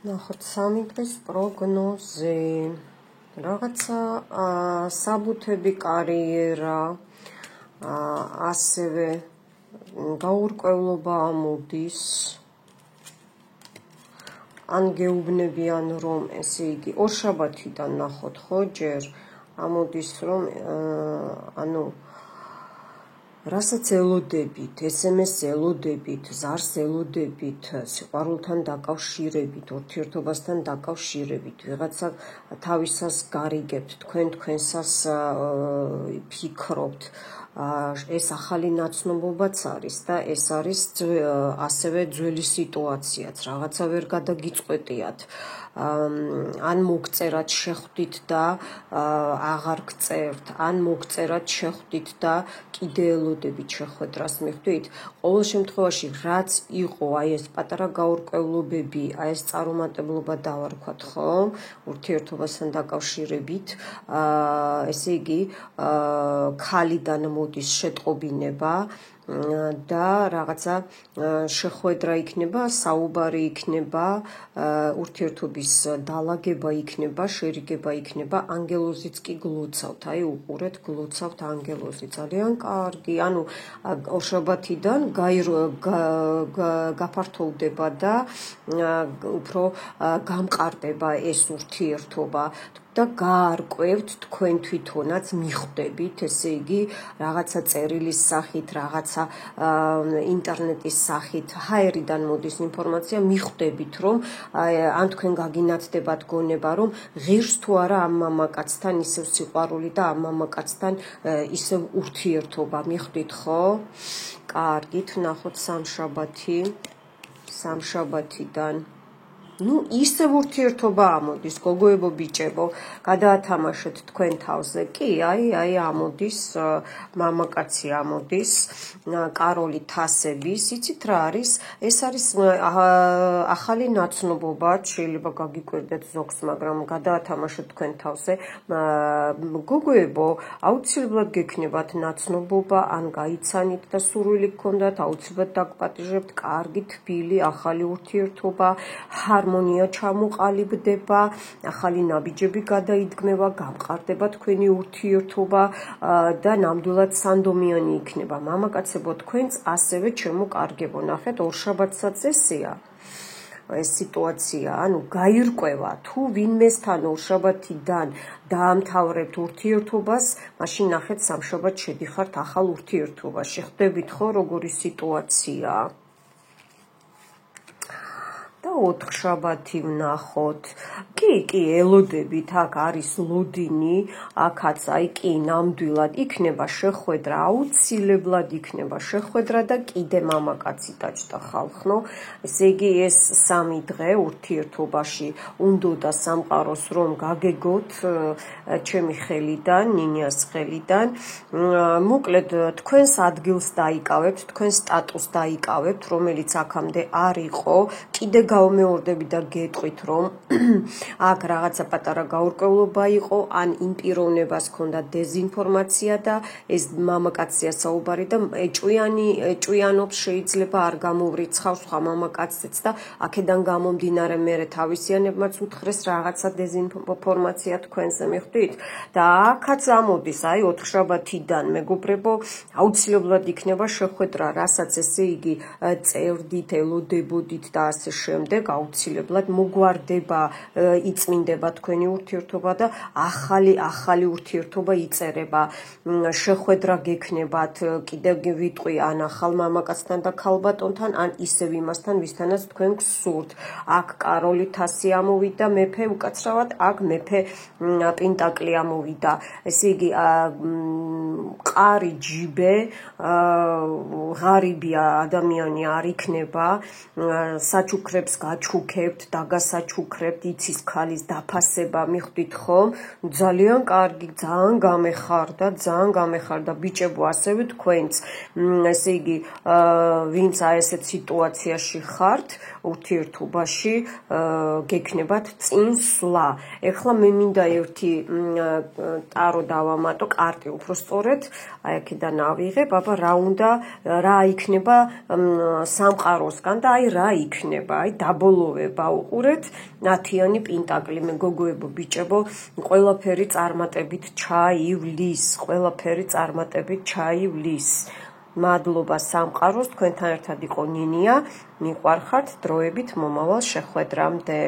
ნახოთ სამი დღის პროგნოზე. რაღაცა საბუთები კარიერა, ასევე გაურკვევლობა ამოდის. ან გეუბნებიან რომ ესე იგი ორშაბათიდან ნახოთ ხო ჯერ ამოდის რომ ანუ რასაც ელოდებით, SMS ელოდებით, ზარს ელოდებით, სიყვარულთან დაკავშირებით, ურთიერთობასთან დაკავშირებით, ვიღაცა თავისას გარიგებთ, თქვენსას ფიქრობთ, ეს ახალი ნაცნობობაც არის და ეს არის ასევე ძველი სიტუაციაც, რაღაცა ვერ გადაგიწყვეტიათ. ან მოგწერათ შეხვდით და აღარ გწერთ, ან მოგწერათ შეხვდით და კიდე ელოდებით შეხვედრას მიხვდით. ყოველ შემთხვევაში რაც იყო აი ეს პატარა გაურკვევლობები, აი ეს წარუმატებლობა დავარქვათ ხო, ურთიერთობასთან დაკავშირებით, ესე იგი ქალიდან მოდის შეტყობინება და რაღაცა შეხვედრა იქნება, საუბარი იქნება, ურთიერთობის დალაგება იქნება, შერიგება იქნება, ანგელოზიც კი გლოცავთ, აი უყურეთ, გლოცავთ ანგელოზი, ძალიან კარგი, ანუ ორშაბათიდან გაფართოვდება და უფრო გამყარდება ეს ურთიერთობა. და გაარკვევთ თქვენ თვითონაც მიხვდებით, ესე იგი რაღაცა წერილის სახით, რაღაცა ინტერნეტის სახით, ჰაერიდან მოდის ინფორმაცია, მიხვდებით რომ ან თქვენ გაგინათდებათ გონება რომ ღირს თუ არა ამ მამაკაცთან ისევ სიყვარული და ამ მამაკაცთან ისევ ურთიერთობა, მიხვდით ხო? კარგით, ნახოთ სამშაბათიდან ისევ ურთიერთობა ამოდის, გოგოებო ბიჭებო, გადაათამაშეთ თქვენ თავზე. კი, აი ამოდის, მამაკაცი ამოდის, კაროლი თასების, იცით რა არის? ეს არის ახალი ნაცნობობა, შეიძლება გაგიკვირდეთ ზოგს, მაგრამ გადაათამაშეთ თქვენ თავზე. გოგოებო, აუცილებლად გექნებათ ნაცნობობა, ან გაიცანით და სურვილი გქონდათ, აუცილებლად დაგპატიჟებთ, კარგი თბილი, ახალი ურთიერთობა, ჰარმონია ჩამოყალიბდება, ახალი ნაბიჯები გადაიდგმება, გამყარდება თქვენი ურთიერთობა და ნამდვილად სანდომიანი იქნება. მამაკაცებო, თქვენც ასევე ჩემო კარგებო, ნახეთ, ორშაბათსაც ესეა. ეს სიტუაცია, ანუ გაირკვევა, თუ ვინმესთან ორშაბათიდან დაამთავრებთ ურთიერთობას, მაშინ ნახეთ, სამშაბათ შედიხართ ახალ ურთიერთობაში. ხვდებით ხო, როგორი სიტუაციაა? და ოთხშაბათი ვნახოთ. კი, ელოდებით, აქ არის ლოდინი, აქაც აი კი ნამდვილად იქნება შეხვედრა, აუცილებლად იქნება შეხვედრა და კიდე მამაკაცი დაჭდა ხალხნო. ესე იგი ეს სამი დღე ურთიერთობაში უნდოდა სამყაროს რომ გაგეგოთ ჩემი ხელიდან, ნინიას ხელიდან. მოკლედ თქვენს ადგილს დაიკავებთ, თქვენს სტატუსს დაიკავებთ, რომელიც აქამდე არ იყო, კიდე გაუმეორდებით და გეტყვით რომ აქ რაღაცა პატარა გაურკვევლობა იყო, ან იმ პიროვნებას ჰქონდა დეზინფორმაცია და ეს მამაკაცია საუბარი და ეჭვიანობს შეიძლება არ გამოვრიცხავს სხვა მამაკაციც და აქედან გამომდინარე მერე თავისიანებმაც უთხრეს რაღაცა დეზინფორმაცია თქვენზე, მიხვდით? და აქაც ამოდის, აი ოთხშაბათიდან მეგობრებო, აუცილებლად იქნება შეხვედრა, რასაც ესე იგი წერდით, ელოდებოდით და ასე შემდეგ, აუცილებლად მოგვარდება, იწმინდება თქვენი ურთიერთობა და ახალი ურთიერთობა იწერება. შეხვედრა გექნებათ, კიდევ ვიტყვი, ან ახალ მამაკაცთან და ქალბატონთან, ან ისევ იმასთან, ვისთანაც თქვენ გსურთ. აქ კაროლი თასი ამოვიდა, მეფე უკაცრავად, აქ მეფე პენტაკლი ამოვიდა. ესე იგი მყარი ჯიბე, ღარიბი ადამიანი არ იქნება, საჩუქრებს გაჩუქებთ, დაგასაჩუქრებთ, იცის ქალის დაფასება, მიხვდით ხომ? ძალიან კარგი, ძალიან გამეხარდა ბიჭებო, ასევე თქვენც. ესე იგი, ვინც აი ესეთ სიტუაციაში ხართ, ურთიერთობაში, გექნებათ წინსვლა. ეხლა მე მინდა ერთი ტარო დავამატო, კარტი უფრო სწორედ, აი აქედან ავიღებ, აბა რა იქნება სამყაროსგან და აი რა იქნება, აი დაბოლოვება უყურეთ, 10-იანი პენტაკლი, მეგობრებო, ბიჭებო, ყველაფერი წარმატებით ჩაივლის. მადლობა სამყაროს, თქვენთან ერთად იყო ნინია, მიყვარხართ დროებით მომავალ შეხვედრამდე.